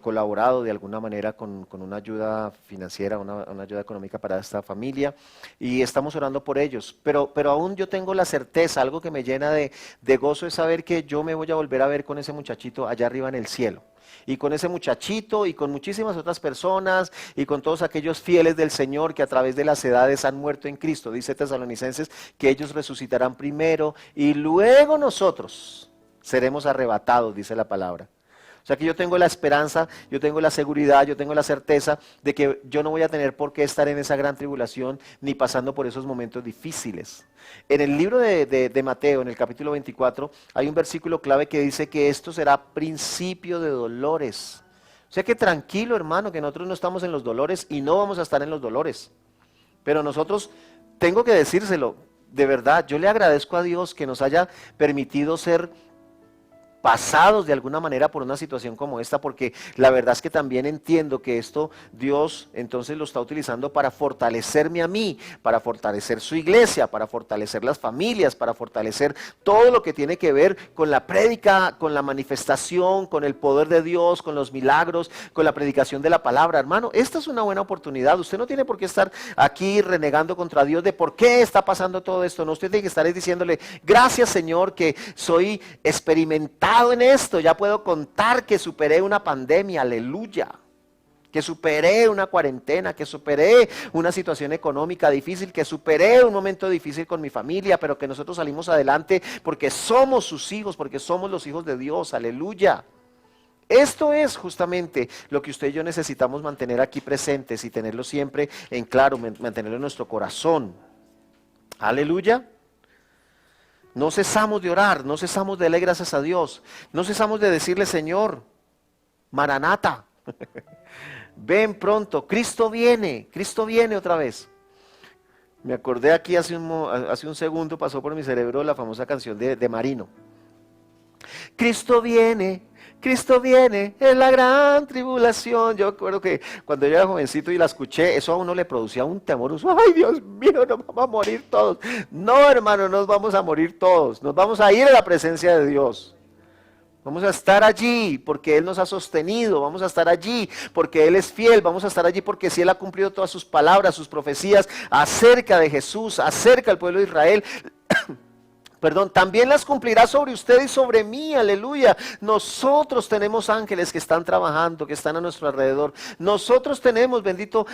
colaborado de alguna manera con una ayuda financiera, una ayuda económica para esta familia. Y estamos orando por ellos. Pero aún yo tengo la certeza, algo que me llena de gozo es saber que yo me voy a volver a ver con ese muchachito allá arriba en el cielo. Y con ese muchachito y con muchísimas otras personas y con todos aquellos fieles del Señor que a través de las edades han muerto en Cristo. Dice Tesalonicenses que ellos resucitarán primero y luego nosotros seremos arrebatados, dice la palabra. O sea que yo tengo la esperanza, yo tengo la seguridad, yo tengo la certeza de que yo no voy a tener por qué estar en esa gran tribulación ni pasando por esos momentos difíciles. En el libro de Mateo, en el capítulo 24, hay un versículo clave que dice que esto será principio de dolores. O sea que tranquilo, hermano, que nosotros no estamos en los dolores y no vamos a estar en los dolores. Pero nosotros, tengo que decírselo, de verdad, yo le agradezco a Dios que nos haya permitido ser pasados de alguna manera por una situación como esta, porque la verdad es que también entiendo que esto Dios entonces lo está utilizando para fortalecerme a mí, para fortalecer su iglesia, para fortalecer las familias, para fortalecer todo lo que tiene que ver con la prédica, con la manifestación, con el poder de Dios, con los milagros, con la predicación de la palabra. Hermano, esta es una buena oportunidad. Usted no tiene por qué estar aquí renegando contra Dios de por qué está pasando todo esto. No, usted tiene que estar diciéndole, gracias Señor que soy experimentado en esto, ya puedo contar que superé una pandemia, aleluya, que superé una cuarentena, que superé una situación económica difícil, que superé un momento difícil con mi familia, pero que nosotros salimos adelante porque somos sus hijos, porque somos los hijos de Dios, aleluya. Esto es justamente lo que usted y yo necesitamos mantener aquí presentes y tenerlo siempre en claro, mantenerlo en nuestro corazón, aleluya. No cesamos de orar, no cesamos de darle gracias a Dios, no cesamos de decirle, Señor, Maranata, ven pronto, Cristo viene otra vez. Me acordé aquí hace un segundo, pasó por mi cerebro la famosa canción de Marino. Cristo viene en la gran tribulación. Yo recuerdo que cuando yo era jovencito y la escuché, eso a uno le producía un temor. Ay, Dios mío, nos vamos a morir todos. No, hermano, nos vamos a morir todos. Nos vamos a ir a la presencia de Dios. Vamos a estar allí porque Él nos ha sostenido. Vamos a estar allí porque Él es fiel. Vamos a estar allí porque si Él ha cumplido todas sus palabras, sus profecías acerca de Jesús, acerca del pueblo de Israel, también las cumplirá sobre usted y sobre mí, aleluya. Nosotros tenemos ángeles que están trabajando, que están a nuestro alrededor. Nosotros tenemos,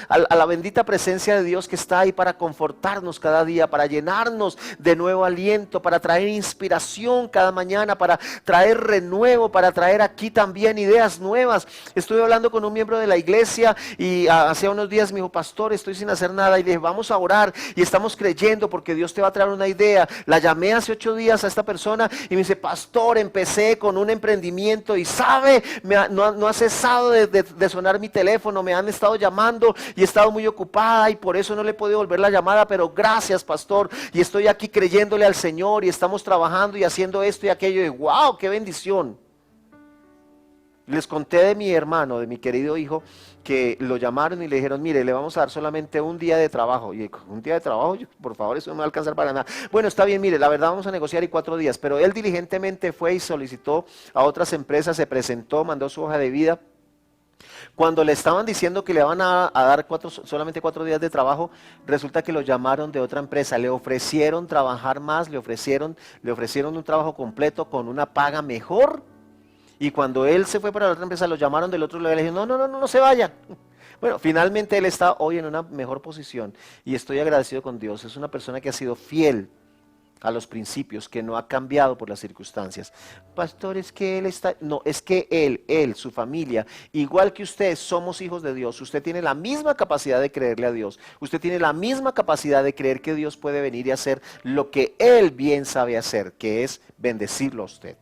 a la bendita presencia de Dios que está ahí para confortarnos cada día, para llenarnos de nuevo aliento, para traer inspiración cada mañana, para traer renuevo, para traer aquí también ideas nuevas. Estuve hablando con un miembro de la iglesia y hace unos días me dijo, pastor, estoy sin hacer nada, y le dije, vamos a orar y estamos creyendo porque Dios te va a traer una idea. La llamé hace 8 días a esta persona y me dice, pastor, empecé con un emprendimiento y sabe, no ha cesado de sonar mi teléfono, me han estado llamando y he estado muy ocupada y por eso no le he podido volver la llamada, pero gracias, pastor, y estoy aquí creyéndole al Señor y estamos trabajando y haciendo esto y aquello, y wow, qué bendición. Les conté de mi hermano, de mi querido hijo, que lo llamaron y le dijeron, mire, le vamos a dar solamente un día de trabajo. Y un día de trabajo, por favor, eso no me va a alcanzar para nada. Bueno, está bien, mire, la verdad vamos a negociar y 4 días. Pero él diligentemente fue y solicitó a otras empresas, se presentó, mandó su hoja de vida. Cuando le estaban diciendo que le van a dar solamente 4 días de trabajo, resulta que lo llamaron de otra empresa, le ofrecieron trabajar más, le ofrecieron un trabajo completo con una paga mejor. Y cuando él se fue para la otra empresa, lo llamaron del otro lugar y le dijeron, no se vaya. Bueno, finalmente él está hoy en una mejor posición y estoy agradecido con Dios. Es una persona que ha sido fiel a los principios, que no ha cambiado por las circunstancias. Pastor, es que él está... No, es que él, su familia, igual que usted, somos hijos de Dios. Usted tiene la misma capacidad de creerle a Dios. Usted tiene la misma capacidad de creer que Dios puede venir y hacer lo que Él bien sabe hacer, que es bendecirlo a usted.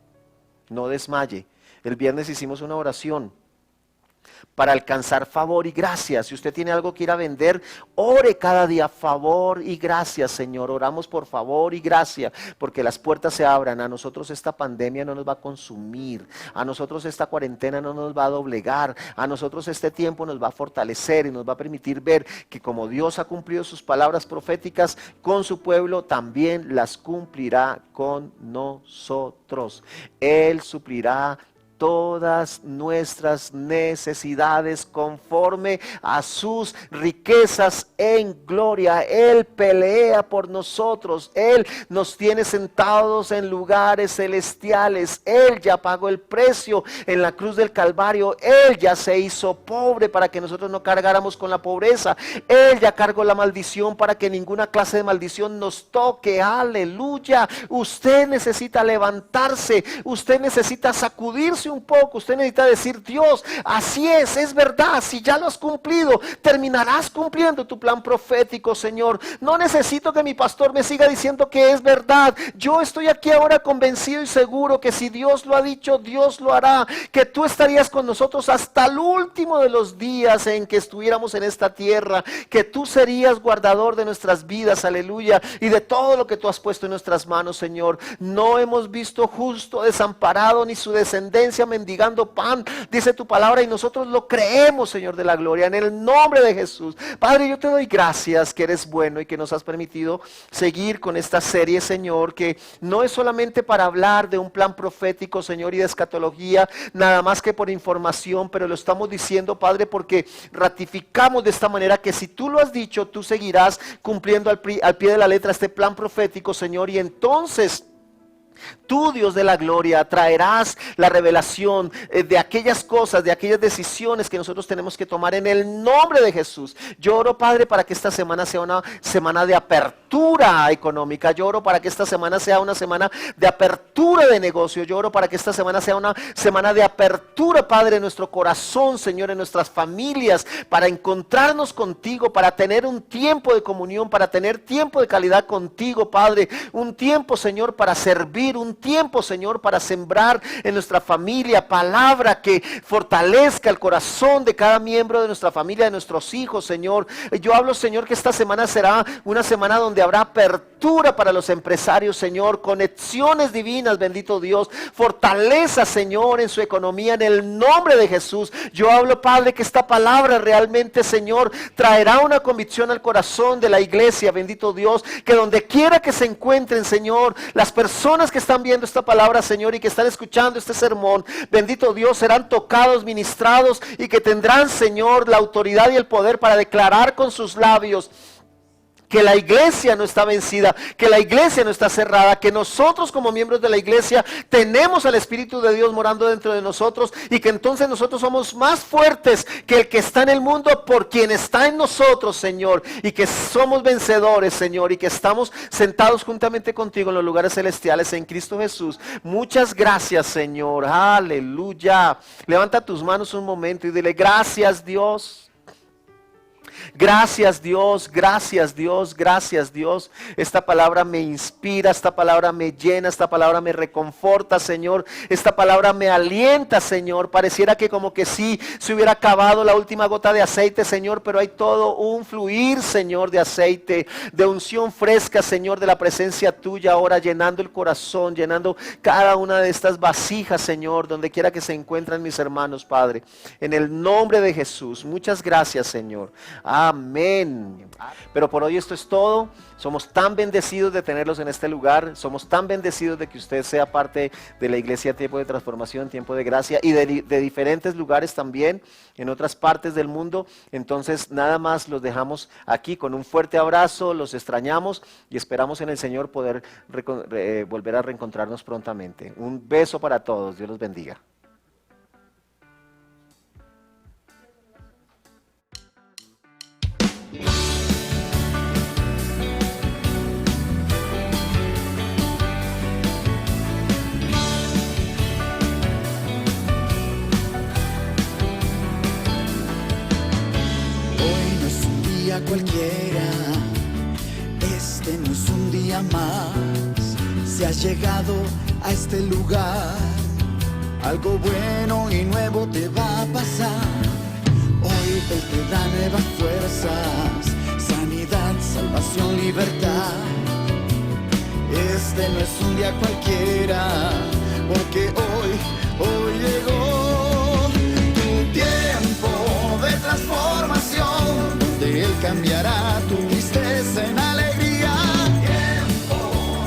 No desmaye. El viernes hicimos una oración para alcanzar favor y gracia. Si usted tiene algo que ir a vender, ore cada día, favor y gracia, Señor. Oramos por favor y gracia, porque las puertas se abran. A nosotros esta pandemia no nos va a consumir, a nosotros esta cuarentena no nos va a doblegar, a nosotros este tiempo nos va a fortalecer y nos va a permitir ver que como Dios ha cumplido sus palabras proféticas con su pueblo, también las cumplirá con nosotros. Él suplirá todas nuestras necesidades conforme a sus riquezas en gloria. Él pelea por nosotros. Él nos tiene sentados en lugares celestiales. Él ya pagó el precio en la cruz del Calvario. Él ya se hizo pobre para que nosotros no cargáramos con la pobreza. Él ya cargó la maldición para que ninguna clase de maldición nos toque. Aleluya. Usted necesita levantarse. Usted necesita sacudirse espérese un poco. Usted necesita decir: Dios, así es verdad, si ya lo has cumplido, terminarás cumpliendo tu plan profético, Señor. No necesito que mi pastor me siga diciendo que es verdad. Yo estoy aquí ahora convencido y seguro que si Dios lo ha dicho, Dios lo hará, que tú estarías con nosotros hasta el último de los días en que estuviéramos en esta tierra, que tú serías guardador de nuestras vidas, aleluya, y de todo lo que tú has puesto en nuestras manos, Señor. No hemos visto justo desamparado, ni su descendencia mendigando pan, dice tu palabra, y nosotros lo creemos, Señor de la gloria, en el nombre de Jesús. Padre, yo te doy gracias que eres bueno y que nos has permitido seguir con esta serie, Señor, que no es solamente para hablar de un plan profético, Señor, y de escatología, nada más que por información, pero lo estamos diciendo, Padre, porque ratificamos de esta manera que si tú lo has dicho, tú seguirás cumpliendo al pie de la letra este plan profético, Señor, y entonces tú, Dios de la gloria, traerás la revelación de aquellas cosas, de aquellas decisiones que nosotros tenemos que tomar en el nombre de Jesús. Yo oro, Padre, para que esta semana sea una semana de apertura económica. Yo oro para que esta semana sea una semana de apertura de negocio. Yo oro para que esta semana sea una semana de apertura, Padre, en nuestro corazón, Señor, en nuestras familias, para encontrarnos contigo, para tener un tiempo de comunión, para tener tiempo de calidad contigo, Padre. Un tiempo, Señor, para servir, un tiempo, Señor, para sembrar en nuestra familia palabra que fortalezca el corazón de cada miembro de nuestra familia, de nuestros hijos, Señor. Yo hablo, Señor, que esta semana será una semana donde habrá apertura para los empresarios, Señor, conexiones divinas, bendito Dios, fortaleza, Señor, en su economía, en el nombre de Jesús. Yo hablo, Padre, que esta palabra realmente, Señor, traerá una convicción al corazón de la iglesia, bendito Dios, que donde quiera que se encuentren, Señor, las personas que están viendo esta palabra, Señor, y que están escuchando este sermón, bendito Dios, serán tocados, ministrados, y que tendrán, Señor, la autoridad y el poder para declarar con sus labios que la iglesia no está vencida, que la iglesia no está cerrada, que nosotros como miembros de la iglesia tenemos al Espíritu de Dios morando dentro de nosotros, y que entonces nosotros somos más fuertes que el que está en el mundo por quien está en nosotros, Señor, y que somos vencedores, Señor, y que estamos sentados juntamente contigo en los lugares celestiales en Cristo Jesús. Muchas gracias, Señor, aleluya. Levanta tus manos un momento y dile: gracias, Dios. Gracias, Dios, gracias, Dios, gracias, Dios. Esta palabra me inspira, esta palabra me llena, esta palabra me reconforta, Señor. Esta palabra me alienta, Señor. Pareciera que como que sí se hubiera acabado la última gota de aceite, Señor, pero hay todo un fluir, Señor, de aceite, de unción fresca, Señor, de la presencia tuya ahora, llenando el corazón, llenando cada una de estas vasijas, Señor, donde quiera que se encuentren mis hermanos, Padre. En el nombre de Jesús, muchas gracias, Señor. Amén. Pero por hoy esto es todo. Somos tan bendecidos de tenerlos en este lugar. Somos tan bendecidos de que usted sea parte de la iglesia Tiempo de Transformación, Tiempo de Gracia, y de diferentes lugares también en otras partes del mundo. Entonces nada más los dejamos aquí con un fuerte abrazo. Los extrañamos y esperamos en el Señor poder volver a reencontrarnos prontamente. Un beso para todos. Dios los bendiga. Cualquiera, este no es un día más. Si has llegado a este lugar, algo bueno y nuevo te va a pasar. Hoy Él te da nuevas fuerzas, sanidad, salvación, libertad. Este no es un día cualquiera, porque hoy llegó tu tiempo de transformación, donde Él cambiará tu tristeza en alegría. Tiempo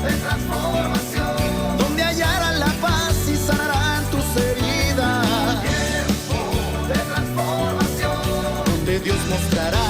de transformación, donde hallarán la paz y sanarán tus heridas. Tiempo de transformación, donde Dios mostrará